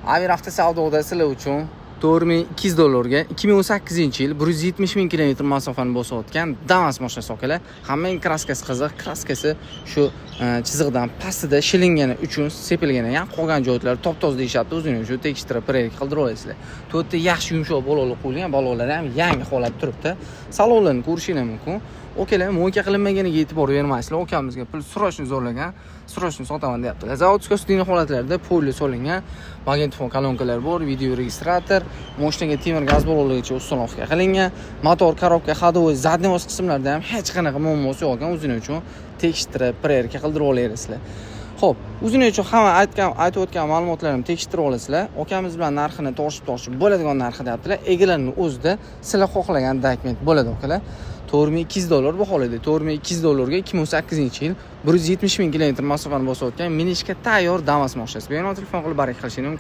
Amir avtosavdoda sizlar uchun $4200 2018-yil 170 000 km masofani bosib o'tgan Damas mashinasi akalar. Hammaning kraskasi qiziq. Kraskasi shu chiziqdan pastida shilingani uchun sepilgan ekan. Qolgan joylari top-toza deyshapti. O'zini uchun tekshirib prerik qildirib olasizlar. To'rtta yaxshi yumshoq baloqlar qo'yilgan. Baloqlar ham yangi holatda turibdi. Salonlarni ko'rishingiz mumkin. Okalar mo'ka qilinmaganiga e'tibor bermaysizlar. Okamizga pul so'rashni zo'rlagan. So'rashni sotaman deyaptilar. Zavodskiy ustunli holatlarda poli solingan magnitofon kolonkalar bor, video registrator, moshinaga temir gaz baloqlargacha uстановка qilingan, motor, korobka, ходовой, задний oz qismlarda ham hech qanaqa muammosi yo'q ekan. O'zini uchun tekshirib, prerik qildirib olasizlar. Xo'p, o'zini uchun hamma aytib o'tgan ma'lumotlarni tekshirib olasizlar. Okamiz bilan narxini tortishib bo'ladigan narxi deyaptilar. Egalarining o'zida sizlar xohlagan dokument bo'ladi okalar. $4200 baholaydi. $4200 2018-yil 170 000 km masofani bosib o'tgan minishga tayyor Damas mashinasi. Bemalol telefon qilib barik qilishingiz mumkin.